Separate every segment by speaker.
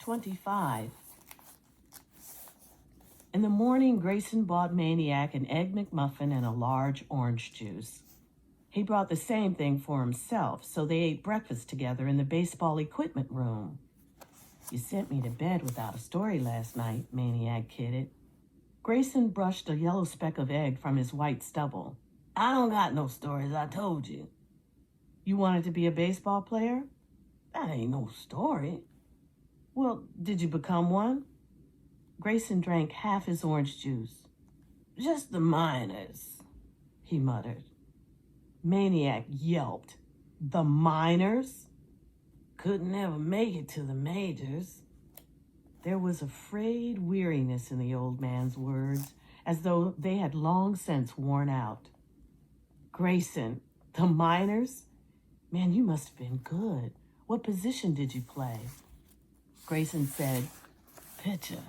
Speaker 1: 25. In the morning, Grayson bought Maniac an Egg McMuffin and a large orange juice. He brought the same thing for himself, so they ate breakfast together in the baseball equipment room. "You sent me to bed without a story last night," Maniac kidded. Grayson brushed a yellow speck of egg from his white stubble. "I don't got no stories, I told you." "You wanted to be a baseball player?" "That ain't no story." "Well, did you become one?" Grayson drank half his orange juice. "Just the minors," he muttered. Maniac yelped. "The minors?" "Couldn't ever make it to the majors." There was a frayed weariness in the old man's words, as though they had long since worn out. "Grayson, the minors? Man, you must have been good. What position did you play?" Grayson said, "Pitcher."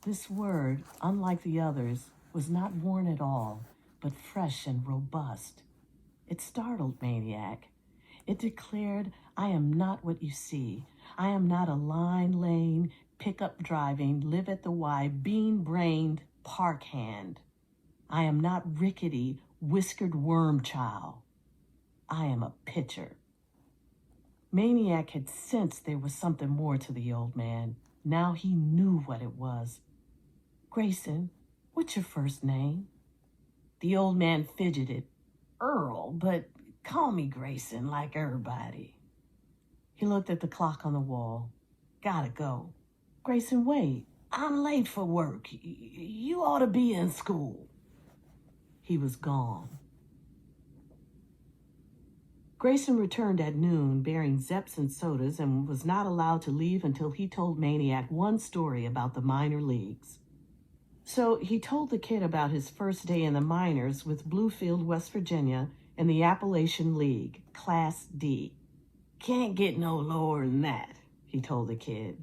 Speaker 1: This word, unlike the others, was not worn at all, but fresh and robust. It startled Maniac. It declared, "I am not what you see. I am not a line-lane, pickup driving, live at the Y, bean-brained park hand. I am not rickety, whiskered worm child. I am a pitcher." Maniac had sensed there was something more to the old man. Now he knew what it was. "Grayson, what's your first name?" The old man fidgeted. "Earl, but call me Grayson like everybody." He looked at the clock on the wall. "Gotta go." "Grayson, wait. I'm late for work. You ought to be in school." He was gone. Grayson returned at noon bearing Zeps and sodas and was not allowed to leave until he told Maniac one story about the minor leagues. So he told the kid about his first day in the minors with Bluefield, West Virginia, in the Appalachian League, Class D. "Can't get no lower than that," he told the kid.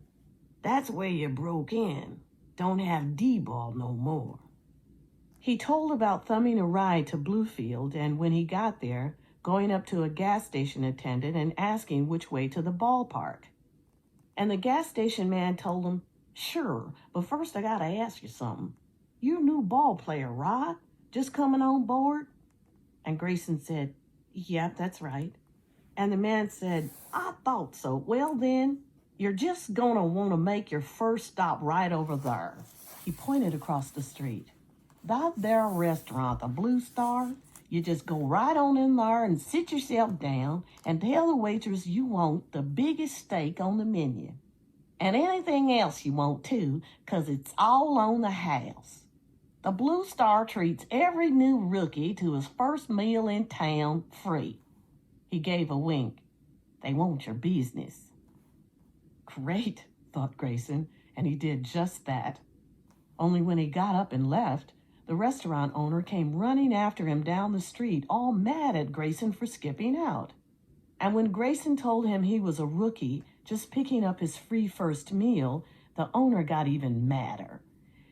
Speaker 1: "That's where you broke in. Don't have D-ball no more." He told about thumbing a ride to Bluefield and when he got there, going up to a gas station attendant and asking which way to the ballpark. And the gas station man told him, "Sure, but first I gotta ask you something. You new ball player, right? Just coming on board?" And Grayson said, "Yep, that's right." And the man said, "I thought so. Well then, you're just gonna want to make your first stop right over there." He pointed across the street. "That there restaurant, the Blue Star, you just go right on in there and sit yourself down and tell the waitress you want the biggest steak on the menu. And anything else you want too, 'cause it's all on the house. The Blue Star treats every new rookie to his first meal in town free." He gave a wink. "They want your business." Great, thought Grayson, and he did just that. Only when he got up and left, the restaurant owner came running after him down the street, all mad at Grayson for skipping out. And when Grayson told him he was a rookie, just picking up his free first meal, the owner got even madder.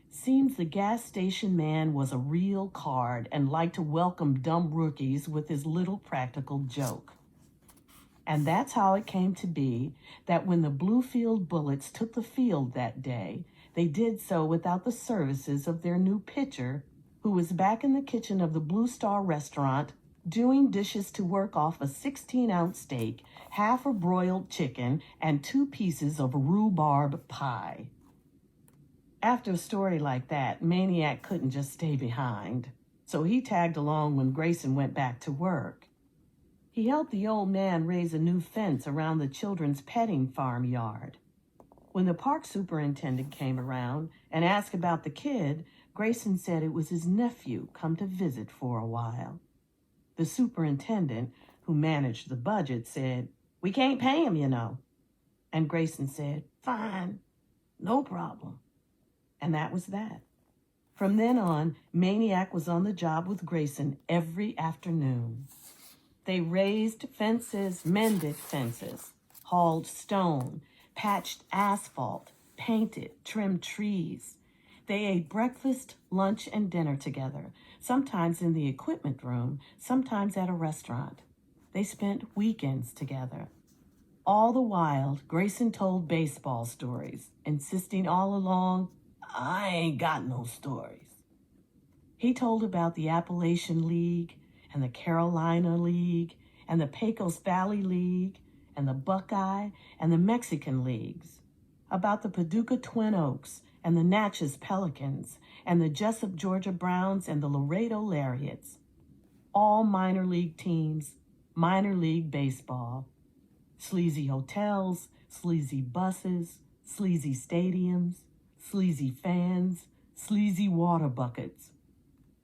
Speaker 1: Seems the gas station man was a real card and liked to welcome dumb rookies with his little practical joke. And that's how it came to be that when the Bluefield Bullets took the field that day, they did so without the services of their new pitcher, who was back in the kitchen of the Blue Star restaurant, doing dishes to work off a 16-ounce steak, half a broiled chicken, and 2 pieces of rhubarb pie. After a story like that, Maniac couldn't just stay behind, so he tagged along when Grayson went back to work. He helped the old man raise a new fence around the children's petting farm yard. When the park superintendent came around and asked about the kid, Grayson said it was his nephew come to visit for a while. The superintendent, who managed the budget, said, "We can't pay him, you know." And Grayson said, "Fine, no problem." And that was that. From then on, Maniac was on the job with Grayson every afternoon. They raised fences, mended fences, hauled stone, patched asphalt, painted, trimmed trees. They ate breakfast, lunch, and dinner together, sometimes in the equipment room, sometimes at a restaurant. They spent weekends together. All the while, Grayson told baseball stories, insisting all along, I ain't got no stories. He told about the Appalachian League and the Carolina League and the Pecos Valley League and the Buckeye and the Mexican Leagues, about the Paducah Twin Oaks and the Natchez Pelicans and the Jessup Georgia Browns and the Laredo Lariats. All minor league teams, minor league baseball. Sleazy hotels, sleazy buses, sleazy stadiums, sleazy fans, sleazy water buckets.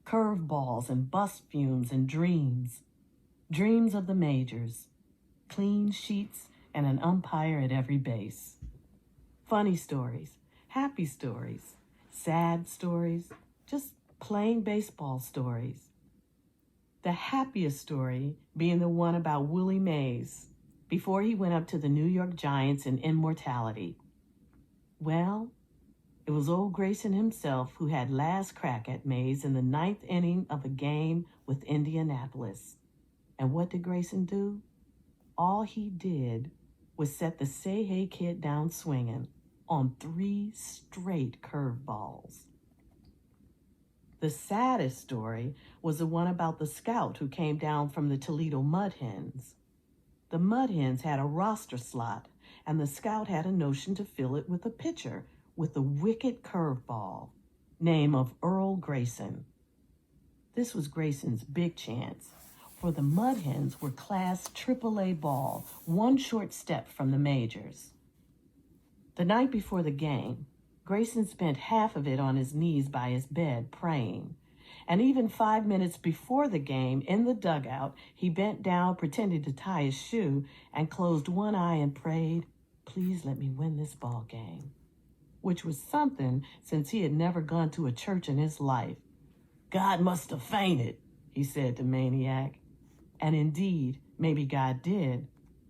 Speaker 1: Curveballs and bus fumes and dreams. Dreams of the majors. Clean sheets and an umpire at every base. Funny stories, happy stories, sad stories, just plain baseball stories. The happiest story being the one about Willie Mays before he went up to the New York Giants in immortality. Well, it was old Grayson himself who had last crack at Mays in the 9th inning of a game with Indianapolis. And what did Grayson do? All he did was set the Say Hey Kid down swinging on 3 straight curveballs. The saddest story was the one about the scout who came down from the Toledo Mud Hens. The Mud Hens had a roster slot, and the scout had a notion to fill it with a pitcher with the wicked curveball, name of Earl Grayson. This was Grayson's big chance, for the Mud Hens were Class AAA ball, one short step from the majors. The night before the game, Grayson spent half of it on his knees by his bed praying. And even 5 minutes before the game, in the dugout, he bent down, pretending to tie his shoe, and closed one eye and prayed, please let me win this ball game, which was something since he had never gone to a church in his life. God must have fainted, he said to Maniac. And indeed, maybe God did.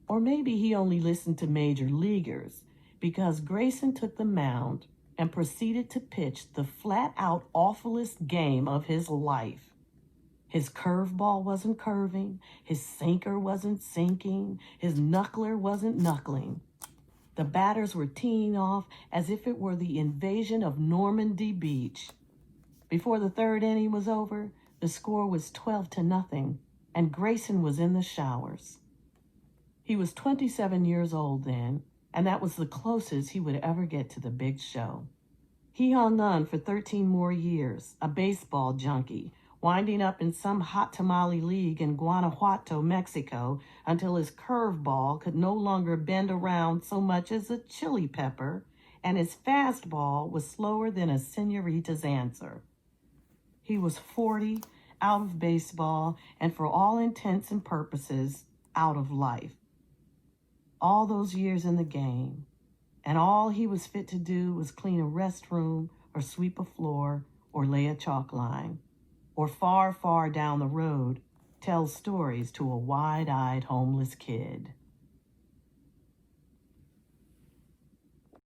Speaker 1: Or maybe he only listened to major leaguers, because Grayson took the mound and proceeded to pitch the flat-out awfulest game of his life. His curveball wasn't curving, his sinker wasn't sinking, his knuckler wasn't knuckling. The batters were teeing off as if it were the invasion of Normandy Beach. Before the 3rd inning was over, the score was 12-0, and Grayson was in the showers. He was 27 years old then, and that was the closest he would ever get to the big show. He hung on for 13 more years, a baseball junkie, winding up in some hot tamale league in Guanajuato, Mexico, until his curveball could no longer bend around so much as a chili pepper, and his fastball was slower than a senorita's answer. He was 40, out of baseball, and for all intents and purposes, out of life. All those years in the game, and all he was fit to do was clean a restroom or sweep a floor or lay a chalk line, or far, far down the road, tell stories to a wide-eyed homeless kid.